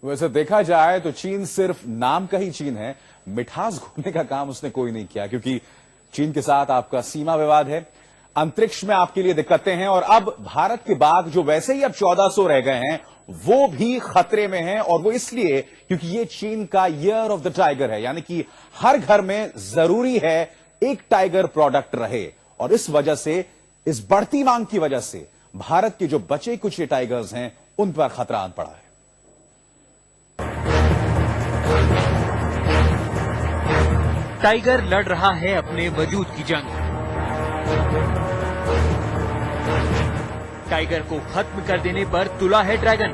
वैसे देखा जाए तो चीन सिर्फ नाम का ही चीन है, मिठास घोलने का काम उसने कोई नहीं किया, क्योंकि चीन के साथ आपका सीमा विवाद है, अंतरिक्ष में आपके लिए दिक्कतें हैं, और अब भारत के बाघ जो वैसे ही अब 1400 रह गए हैं वो भी खतरे में हैं। और वो इसलिए क्योंकि ये चीन का ईयर ऑफ द टाइगर है, यानी कि हर घर में जरूरी है एक टाइगर प्रोडक्ट रहे। और इस वजह से, इस बढ़ती मांग की वजह से भारत के जो बचे कुछ ये टाइगर्स हैं उन पर खतरा आन पड़ा है। टाइगर लड़ रहा है अपने वजूद की जंग। टाइगर को खत्म कर देने पर तुला है ड्रैगन।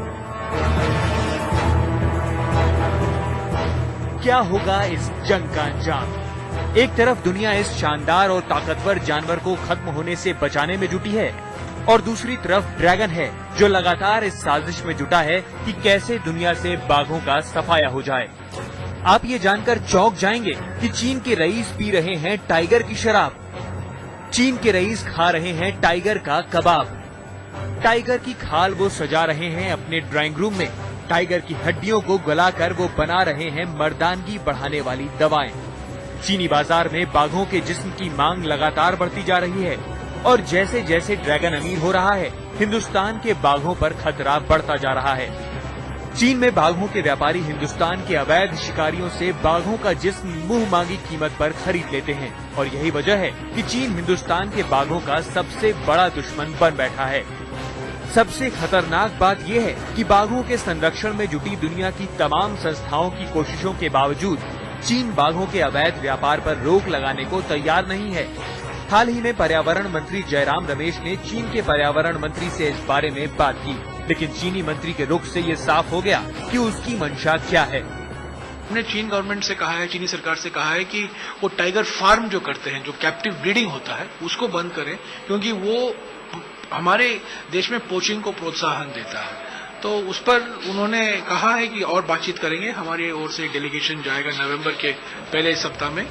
क्या होगा इस जंग का अंजाम? एक तरफ दुनिया इस शानदार और ताकतवर जानवर को खत्म होने से बचाने में जुटी है, और दूसरी तरफ ड्रैगन है जो लगातार इस साजिश में जुटा है कि कैसे दुनिया से बाघों का सफाया हो जाए। आप ये जानकर चौंक जाएंगे कि चीन के रईस पी रहे हैं टाइगर की शराब। चीन के रईस खा रहे हैं टाइगर का कबाब। टाइगर की खाल वो सजा रहे हैं अपने ड्राइंग रूम में। टाइगर की हड्डियों को गलाकर वो बना रहे हैं मर्दानगी बढ़ाने वाली दवाएं। चीनी बाजार में बाघों के जिस्म की मांग लगातार बढ़ती जा रही है, और जैसे जैसे ड्रैगन अमीर हो रहा है, हिंदुस्तान के बाघों पर खतरा बढ़ता जा रहा है। चीन में बाघों के व्यापारी हिंदुस्तान के अवैध शिकारियों से बाघों का जिस्म मुंह मांगी कीमत पर खरीद लेते हैं, और यही वजह है कि चीन हिंदुस्तान के बाघों का सबसे बड़ा दुश्मन बन बैठा है। सबसे खतरनाक बात यह है कि बाघों के संरक्षण में जुटी दुनिया की तमाम संस्थाओं की कोशिशों के बावजूद चीन बाघों के अवैध व्यापार पर रोक लगाने को तैयार नहीं है। हाल ही में पर्यावरण मंत्री जयराम रमेश ने चीन के पर्यावरण मंत्री से इस बारे में बात की, लेकिन चीनी मंत्री के रुख से ये साफ हो गया कि उसकी मंशा क्या है। हमने चीन गवर्नमेंट से कहा है, चीनी सरकार से कहा है कि वो टाइगर फार्म जो करते हैं, जो कैप्टिव ब्रीडिंग होता है, उसको बंद करें, क्योंकि वो हमारे देश में पोचिंग को प्रोत्साहन देता है। तो उस पर उन्होंने कहा है कि और बातचीत करेंगे। हमारी ओर से डेलीगेशन जाएगा नवंबर के पहले सप्ताह में।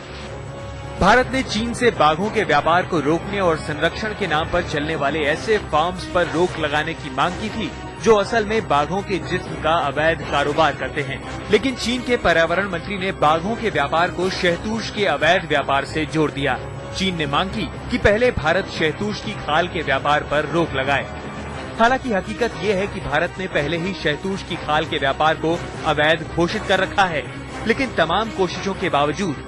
भारत ने चीन से बाघों के व्यापार को रोकने और संरक्षण के नाम पर चलने वाले ऐसे फार्म्स पर रोक लगाने की मांग की थी जो असल में बाघों के जिस्म का अवैध कारोबार करते हैं। लेकिन चीन के पर्यावरण मंत्री ने बाघों के व्यापार को शहतूश के अवैध व्यापार से जोड़ दिया। चीन ने मांग की कि पहले भारत शहतूश की खाल के व्यापार पर रोक लगाए। हालांकि हकीकत ये है कि भारत ने पहले ही शहतूश की खाल के व्यापार को अवैध घोषित कर रखा है, लेकिन तमाम कोशिशों के बावजूद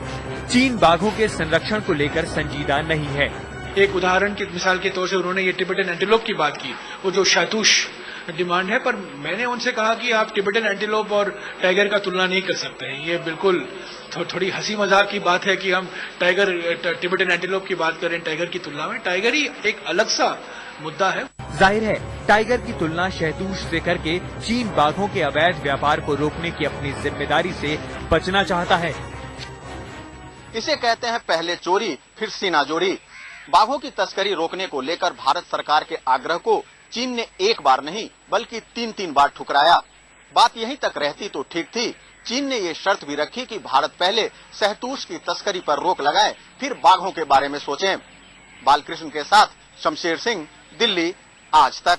चीन बाघों के संरक्षण को लेकर संजीदा नहीं है। एक उदाहरण की मिसाल के तौर से उन्होंने ये टिबेटन एंटीलोप की बात की, वो जो शहतूश डिमांड है, पर मैंने उनसे कहा कि आप टिबेटन एंटीलोप और टाइगर का तुलना नहीं कर सकते हैं। ये बिल्कुल थोड़ी हंसी मजाक की बात है कि हम टिबेटन एंटीलोप की बात करें टाइगर की तुलना में। टाइगर ही एक अलग सा मुद्दा है। जाहिर है टाइगर की तुलना शहतूश से करके चीन बाघों के अवैध व्यापार को रोकने की अपनी जिम्मेदारी से बचना चाहता है। इसे कहते हैं पहले चोरी फिर सीना जोड़ी। बाघों की तस्करी रोकने को लेकर भारत सरकार के आग्रह को चीन ने एक बार नहीं बल्कि 3 बार ठुकराया। बात यहीं तक रहती तो ठीक थी। चीन ने ये शर्त भी रखी कि भारत पहले शहतूश की तस्करी पर रोक लगाए, फिर बाघों के बारे में सोचें। बालकृष्ण के साथ शमशेर सिंह, दिल्ली, आज तक।